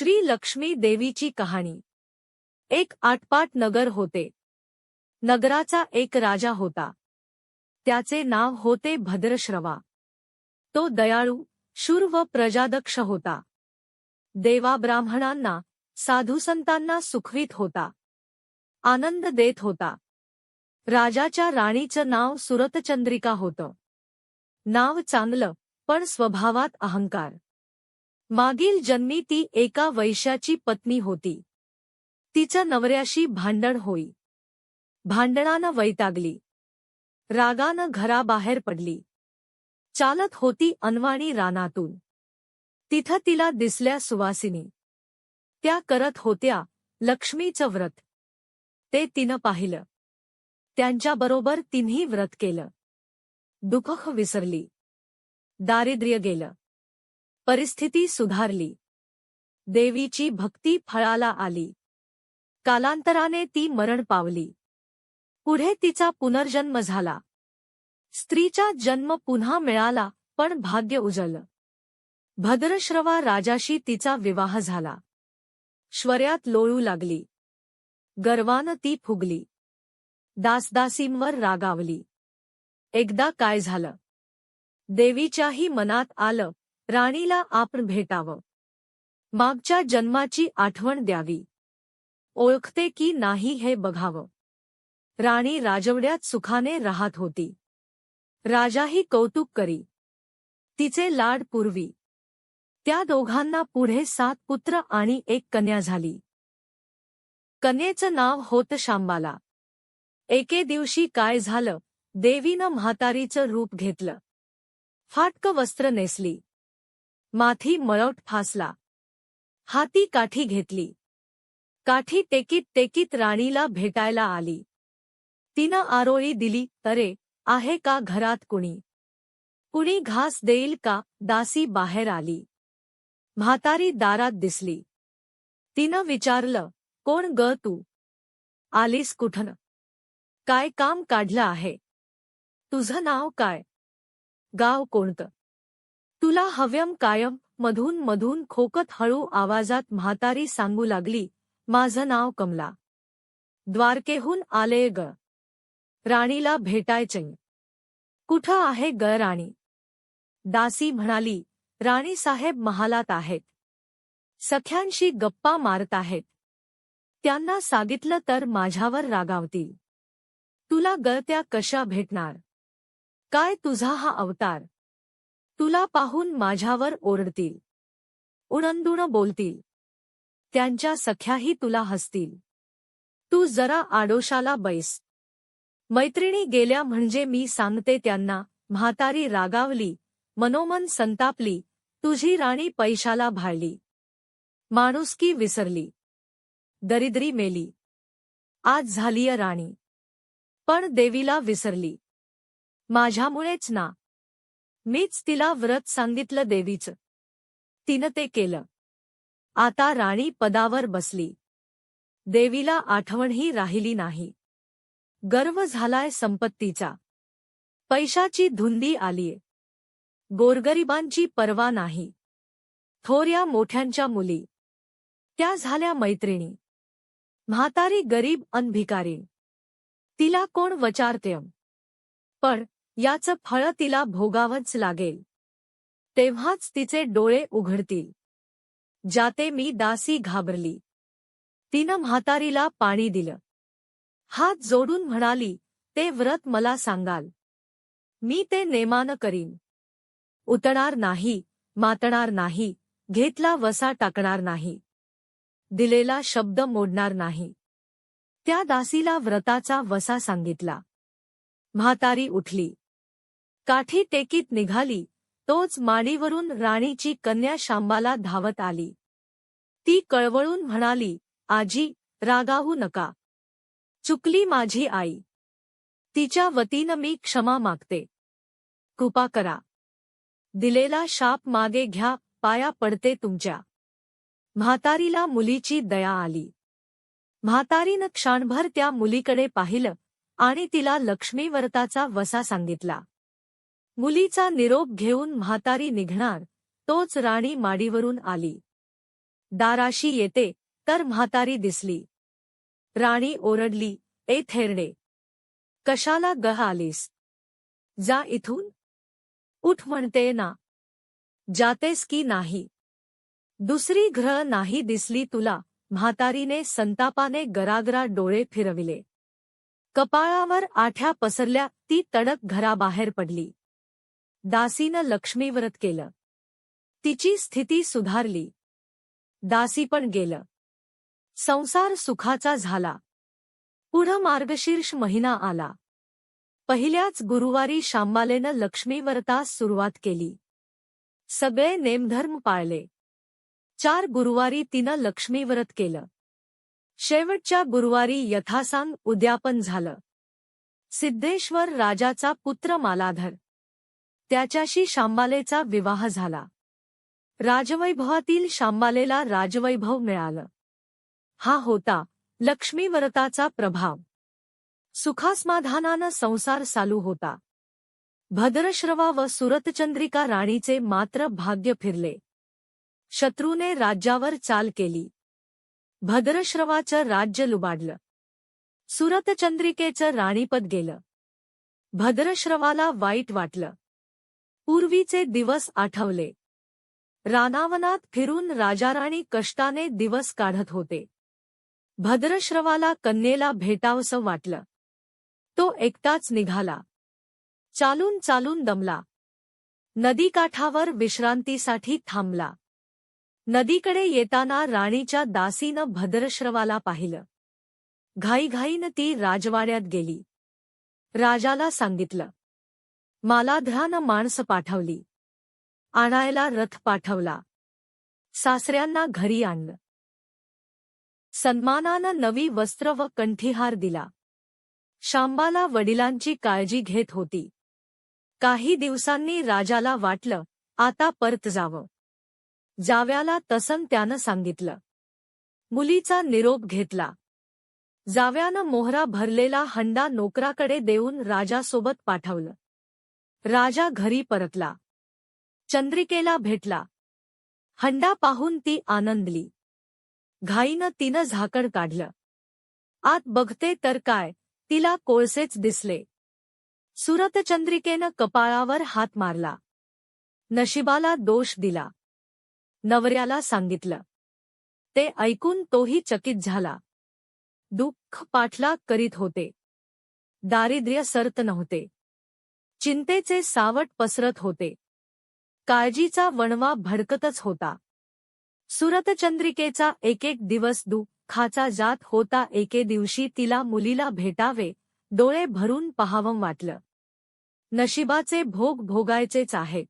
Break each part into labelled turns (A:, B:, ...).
A: श्री लक्ष्मी देवीची कहाणी। एक आटपाट नगर होते। नगराचा एक राजा होता। त्याचे नाव होते भद्रश्रवा। तो दयाळू, शूर व प्रजादक्ष होता। देवाब्राह्मणांना, साधुसंतांना सुखवीत होता, आनंद देत होता। राजाच्या राणीचं नाव सुरतचंद्रिका होतं। नाव चांगलं, पण स्वभावात अहंकार। मागील जन्मी ती एका वैश्याची पत्नी होती। तिच्या नवऱ्याशी भांडण होई। भांडणानं वैतागली। रागानं घराबाहेर पडली। चालत होती अनवाणी रानातून। तिथं तिला दिसल्या सुवासिनी। त्या करत होत्या लक्ष्मीचं व्रत। ते तिनं पाहिलं। त्यांच्याबरोबर तिन्ही व्रत केलं। दुःख विसरली। दारिद्र्य गेलं। परिस्थिती सुधारली। देवीची भक्ती फळाला आली। कालांतराने ती मरण पावली। पुढे तिचा पुनर्जन्म झाला। स्त्रीचा जन्म पुन्हा मिळाला, पण भाग्य उजळलं। भद्रश्रवा राजाशी तिचा विवाह झाला। श्वर्यात लोळू लागली। गर्वानं ती फुगली। दासदासींवर रागावली। एकदा काय झालं? देवीच्याही मनात आलं, राणीला आपण भेटावं, मागच्या जन्माची आठवण द्यावी, ओळखते की नाही हे बघावं। राणी राजवड्यात सुखाने राहत होती। राजाही कौतुक करी। तिचे लाड पुरवी। त्या दोघांना पुढे 7 पुत्र आणि 1 कन्या झाली। कन्येचं नाव होतं शांबाला। एके दिवशी काय झालं, देवीनं म्हातारीचं रूप घेतलं। फाटकं वस्त्र नेसली। माथी मळवट फासला। हाती काठी घेतली। काठी टेकीत टेकीत राणीला भेटायला आली। तिनं आरोळी दिली, "अरे, आहे का घरात कुणी? कुणी घास देईल का?" दासी बाहेर आली। म्हातारी दारात दिसली। तिनं विचारलं, "कोण ग तू? आलीस कुठनं? काय काम काढलं आहे? तुझं नाव काय? गाव कोणतं? तुला हव्यं कायम?" मधून मधून खोकत हळू आवाजात म्हातारी सांगू लागली, "माझं नाव कमला. द्वारकेहून आलेय ग. राणीला भेटायचंय." "कुठं आहे ग राणी?" दासी म्हणाली, "राणीसाहेब महालात आहेत. सख्यांशी गप्पा मारत आहेत. त्यांना सांगितलं तर माझ्यावर रागावतील. तुला ग त्या कशा भेटणार? काय तुझा हा अवतार? तुला पाहून माझ्यावर ओरडतील, उणंदुणं बोलतील. त्यांच्या सख्याही तुला हसतील. तू जरा आडोशाला बैस. मैत्रिणी गेल्या म्हणजे मी सांगते त्यांना." म्हातारी रागावली, मनोमन संतापली, "तुझी राणी पैशाला भाळली, माणुसकी विसरली, दरिद्री मेली. आज झालीय राणी, पण देवीला विसरली. माझ्यामुळेच ना. मीच तिला व्रत सांगितलं देवीचं. तिनं ते केलं. आता राणी पदावर बसली. देवीला आठवणही राहिली नाही. गर्व झालाय संपत्तीचा. पैशाची धुंदी आलीय. गोरगरिबांची पर्वा नाही. थोरया मोठ्यांच्या मुली, त्या झाल्या मैत्रिणी. म्हातारी गरीब अन भिकारीण. तिला कोण वचारतेय? पण याचं फळ तिला भोगावंच लागेल. तेव्हाच तिचे डोळे उघडतील." "जाते मी." दासी घाबरली. तिनं म्हातारीला पाणी दिलं. हात जोडून म्हणाली, "ते व्रत मला सांगाल, मी ते नेमानं करीन. उतणार नाही, मातणार नाही, घेतला वसा टाकणार नाही, दिलेला शब्द मोडणार नाही." त्या दासीला व्रताचा वसा सांगितला. म्हातारी उठली. काठी टेकीत निघाली. तोच माडीवरून राणीची कन्या शांबाला धावत आली. ती कळवळून म्हणाली, "आजी, रागावू नका. चुकली माझी आई. तिच्या वतीनं मी क्षमा मागते. कृपा करा. दिलेला शाप मागे घ्या. पाया पडते तुमच्या." म्हातारीला मुलीची दया आली. म्हातारीनं क्षणभर त्या मुलीकडे पाहिलं आणि तिला लक्ष्मीव्रताचा वसा सांगितला. मुलीचा निरोप घेऊन म्हातारी निघणार, तोच राणी माडीवरून आली. दाराशी येते तर म्हातारी दिसली. राणी ओरडली, ए थेरडे, कशाला गं आलीस? जा इथून. उठ म्हणते ना. जातेस की नाही? दुसरी घरं नाही दिसली तुला? म्हातारीने संतापाने गरागरा डोळे फिरविले. कपाळावर आठ्या पसरल्या. ती तडक घराबाहेर पडली. दासीनं लक्ष्मीव्रत केलं. तिची स्थिती सुधारली. दासी पण गेलं. संसार सुखाचा झाला. पुढं मार्गशीर्ष महिना आला. पहिल्याच गुरुवारी शांबालेनं लक्ष्मीव्रतास सुरुवात केली. सगळे नेमधर्म पाळले. 4 गुरुवारी तिनं लक्ष्मीव्रत केलं. शेवटच्या गुरुवारी यथासांग उद्यापन झालं. सिद्धेश्वर राजाचा पुत्र मालाधर, त्याच्याशी शांबालेचा विवाह झाला. राजवैभवातील शांबालेला राजवैभव मिळालं. हा होता लक्ष्मीव्रताचा प्रभाव. सुखासमाधानानं संसार चालू होता. भद्रश्रवा व सुरतचंद्रिका राणीचे मात्र भाग्य फिरले. शत्रूने राज्यावर चाल केली. भद्रश्रवाचं राज्य लुबाडलं. सुरतचंद्रिकेचं राणीपद गेलं. भद्रश्रवाला वाईट वाटलं. पूर्वीचे दिवस आठवले. रानावनात फिरून राजाराणी कष्टाने दिवस काढत होते. भद्रश्रवाला कन्येला भेटावसं वाटलं. तो एकटाच निघाला. चालून चालून दमला. नदीकाठावर विश्रांतीसाठी थांबला. नदीकडे येताना राणीच्या दासीनं भद्रश्रवाला पाहिलं. घाईघाईनं ती राजवाड्यात गेली. राजाला सांगितलं. मालाधरानं माणसं पाठवली. आणायला रथ पाठवला. सासऱ्यांना घरी आणलं. सन्मानानं नवी वस्त्र व कंठीहार दिला. शांबाला वडिलांची काळजी घेत होती. काही दिवसांनी राजाला वाटलं आता परत जावं. जाव्याला तसं त्यानं सांगितलं. मुलीचा निरोप घेतला. जाव्यानं मोहरा भरलेला हंडा नोकराकडे देऊन राजासोबत पाठवलं. राजा घरी परतला. चंद्रिकेला भेटला. हंडा पाहून ती आनंदली. घाईनं तिनं झाकण काढलं. आत बघते तर काय, तिला कोळसेच दिसले. सुरतचंद्रिकेनं कपाळावर हात मारला. नशिबाला दोष दिला. नवऱ्याला सांगितलं. ते ऐकून तोही चकित झाला. दुःख पाठलाग करीत होते. दारिद्र्य सरत नव्हते. चिंतेचे सावट पसरत होते. काळजीचा वणवा भडकतच होता. सुरतचंद्रिकेचा एक दिवस दुःखाचा जात होता. एके दिवशी तिला मुलीला भेटावे, डोळे भरून पहावं वाटलं. नशिबाचे भोग भोगायचेच आहेत.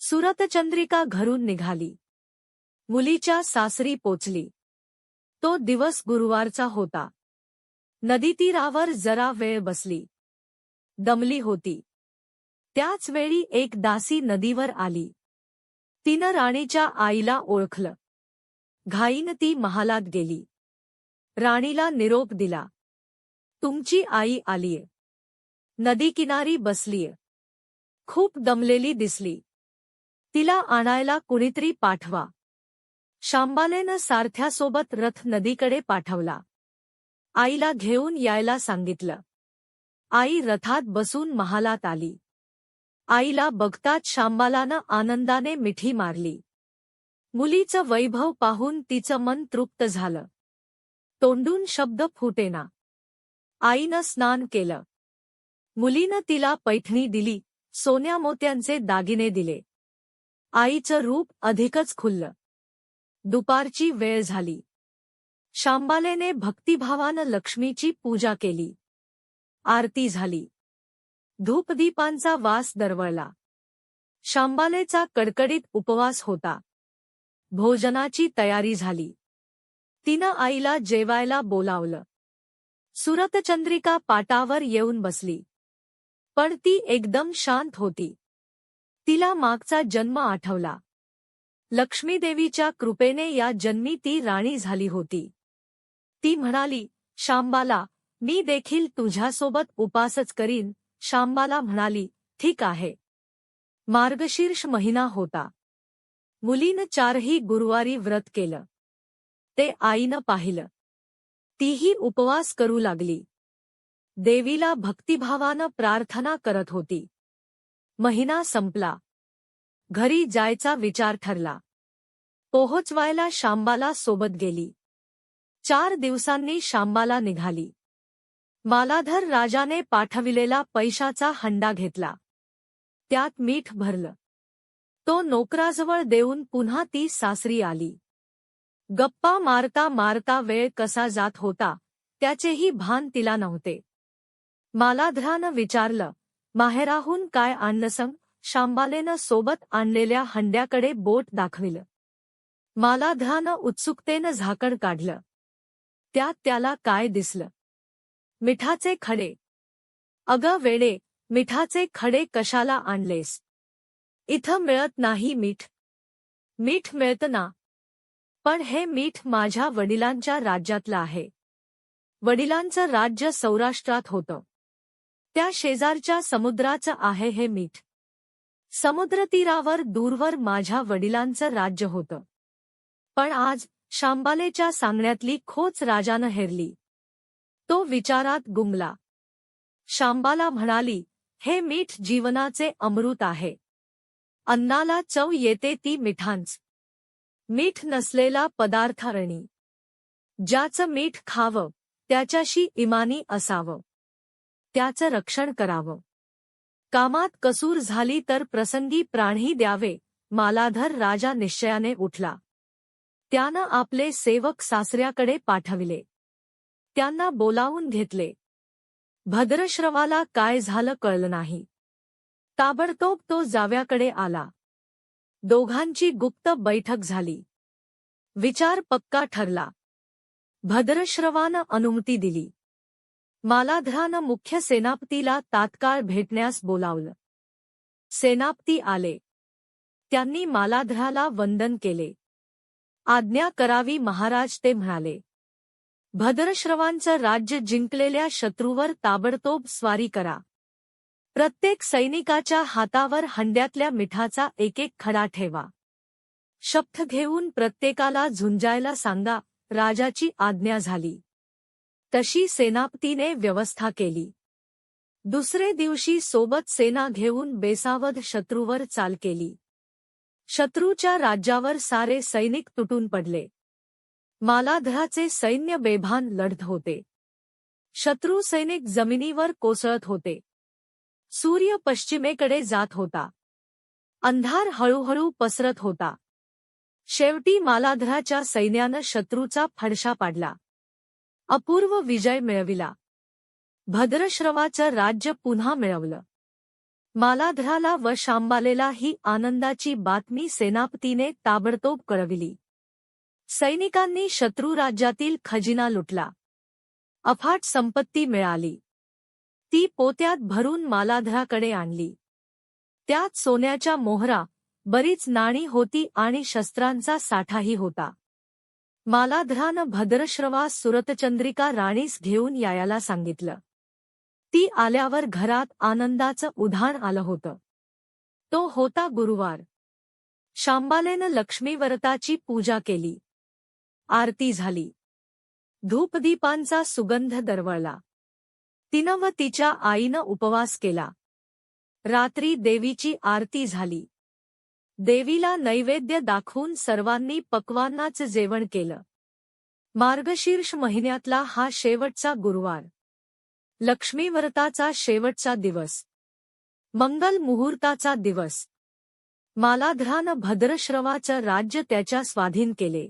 A: सुरतचंद्रिका घरून निघाली. मुलीच्या सासरी पोचली. तो दिवस गुरुवारचा होता. नदीतीरावर जरा वेळ बसली. दमली होती. त्याच वेळी एक दासी नदीवर आली. तिनं राणीच्या आईला ओळखलं. घाईनं ती महालात गेली. राणीला निरोप दिला. तुमची आई आलीय. नदीकिनारी बसलीय. खूप दमलेली दिसली. तिला आणायला कुणीतरी पाठवा. शांबालेनं सारथ्यासोबत रथ नदीकडे पाठवला. आईला घेऊन यायला सांगितलं. आई रथात बसून महालात आली. आईला बघताच शांबालानं आनंदाने मिठी मारली. मुलीचं वैभव पाहून तिचं मन तृप्त झालं. तोंडून शब्द फुटेना. आईनं स्नान केलं. मुलीनं तिला पैठणी दिली. सोन्या मोत्यांचे दागिने दिले. आईचं रूप अधिकच खुललं. दुपारची वेळ झाली. शांबालेने भक्तिभावानं लक्ष्मीची पूजा केली. आरती झाली. धूपदीपांचा वास दरवळला. शांबालेचा कडकडीत उपवास होता. भोजनाची तयारी झाली. तिनं आईला जेवायला बोलावलं. सुरतचंद्रिका पाटावर येऊन बसली. पण ती एकदम शांत होती. तिला मागचा जन्म आठवला. लक्ष्मीदेवीच्या कृपेने या जन्मी ती राणी झाली होती. ती म्हणाली, शांबाला, मी देखील तुझ्यासोबत उपासच करीन. शांबाला म्हणाली, ठीक आहे. मार्गशीर्ष महिना होता. मुलीनं 4ही गुरुवारी व्रत केलं. ते आईनं पाहिलं. तीही उपवास करू लागली. देवीला भक्तिभावानं प्रार्थना करत होती. महिना संपला. घरी जायचा विचार ठरला. पोहोचवायला शांबाला सोबत गेली. 4 दिवसांनी शांबाला निघाली. मालाधर राजाने पाठविलेला पैशाचा हंडा घेतला. त्यात मीठ भरलं. तो नोकराजवळ देऊन पुन्हा ती सासरी आली. गप्पा मारता मारता वेळ कसा जात होता त्याचेही भान तिला नव्हते. मालाधरानं विचारलं, माहेराहून काय आणलंसं? शांबालेनं सोबत आणलेल्या हंड्याकडे बोट दाखविलं. मालाधरानं उत्सुकतेनं झाकण काढलं. त्यात त्याला काय दिसलं? मिठाचे खडे. अगं वेडे, मिठाचे खडे कशाला आणलेस? इथं मिळत नाही मीठ. मीठ मिळतं ना. पण हे मीठ माझ्या वडिलांच्या राज्यातलं आहे. वडिलांचं राज्य सौराष्ट्रात होतं. त्या शेजारच्या समुद्राचं आहे हे मीठ. समुद्रतीरावर दूरवर माझ्या वडिलांचं राज्य होतं. पण आज शांबालेच्या सांगण्यातली खोच राजानं हेरली. तो विचारात गुंगला. शांबाला म्हणाली, हे मीठ जीवनाचे अमृत आहे. अन्नाला चव येते ती मिठांच. मीठ नसलेला पदार्थ अरणी. ज्याचं मीठ खावं त्याच्याशी इमानी असावं. त्याचं रक्षण करावं. कामात कसूर झाली तर प्रसंगी प्राणही द्यावे. मालाधर राजा निश्चयाने उठला. त्यानं आपले सेवक सासऱ्याकडे पाठविले. त्यांना बोलावून घेतले. भद्रश्रवाला काय झालं कळलं नाही. ताबडतोब तो जाव्याकडे आला. दोघांची गुप्त बैठक झाली. विचार पक्का ठरला. भद्रश्रवानं अनुमती दिली. मालाधरानं मुख्य सेनापतीला तात्काळ भेटण्यास बोलावलं. सेनापती आले. त्यांनी मालाधराला वंदन केले. आज्ञा करावी महाराज ते म्हणाले. भद्रश्रवांचं राज्य जिंकलेल्या शत्रूवर ताबडतोब स्वारी करा. प्रत्येक सैनिकाच्या हातावर हंड्यातल्या मिठाचा एक खडा ठेवा. शपथ घेऊन प्रत्येकाला झुंजायला सांगा. राजाची आज्ञा झाली. तशी सेनापतीने व्यवस्था केली. दुसरे दिवशी सोबत सेना घेऊन बेसावध शत्रूवर चाल केली. शत्रूच्या राज्यावर सारे सैनिक तुटून पडले. मालाधराचे सैन्य बेभान लढत होते. शत्रू सैनिक जमिनीवर कोसळत होते. सूर्य पश्चिमेकडे जात होता. अंधार हळूहळू पसरत होता. शेवटी मालाधराच्या सैन्यानं शत्रूचा फडशा पाडला. अपूर्व विजय मिळविला. भद्रश्रवाचं राज्य पुन्हा मिळवलं. मालाधराला व शांबालेला ही आनंदाची बातमी सेनापतीने ताबडतोब कळविली. सैनिकांनी शत्रू राज्यातील खजिना लुटला. अफाट संपत्ती मिळाली. ती पोत्यात भरून मालाधराकडे आणली. त्यात सोन्याच्या मोहरा, बरीच नाणी होती आणि शस्त्रांचा साठाही होता. मालाधरानं भद्रश्रवास सुरतचंद्रिका राणीस घेऊन यायला सांगितलं. ती आल्यावर घरात आनंदाचं उधाण आलं होतं. तो होता गुरुवार. शांबालेनं लक्ष्मीव्रताची पूजा केली. आरती झाली. धूपदीपांचा सुगंध दरवळला. तिनं व तिच्या आईनं उपवास केला. रात्री देवीची आरती झाली. देवीला नैवेद्य दाखवून सर्वांनी पक्वान्नाचं जेवण केलं. मार्गशीर्ष महिन्यातला हा शेवटचा गुरुवार. लक्ष्मीव्रताचा शेवटचा दिवस. मंगल मुहूर्ताचा दिवस. मालाधरानं भद्रश्रवाचं राज्य त्याच्या स्वाधीन केले.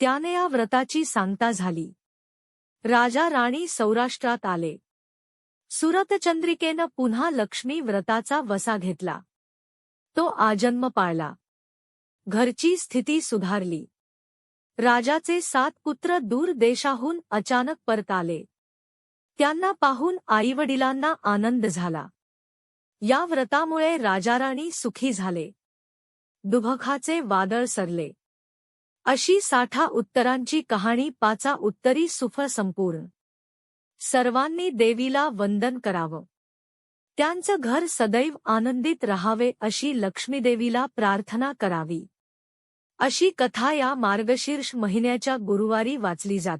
A: त्याने या व्रताची सांगता झाली. राजा राणी सौराष्ट्रात आले. सुरतचंद्रिकेनं पुन्हा लक्ष्मी व्रताचा वसा घेतला. तो आजन्म पाळला. घरची स्थिती सुधारली. राजाचे 7 पुत्र दूर देशाहून अचानक परत आले. त्यांना पाहून आईवडिलांना आनंद झाला. या व्रतामुळे राजाराणी सुखी झाले. दुभखाचे वादळ सरले. अशी 60 उत्तरांची कहाणी 5 उत्तरी सुफळ संपूर्ण. सर्वांनी देवीला वंदन करावं. त्यांचं घर सदैव आनंदित राहावे अशी लक्ष्मीदेवीला प्रार्थना करावी. अशी कथा या मार्गशीर्ष महिन्याच्या गुरुवारी वाचली जाते.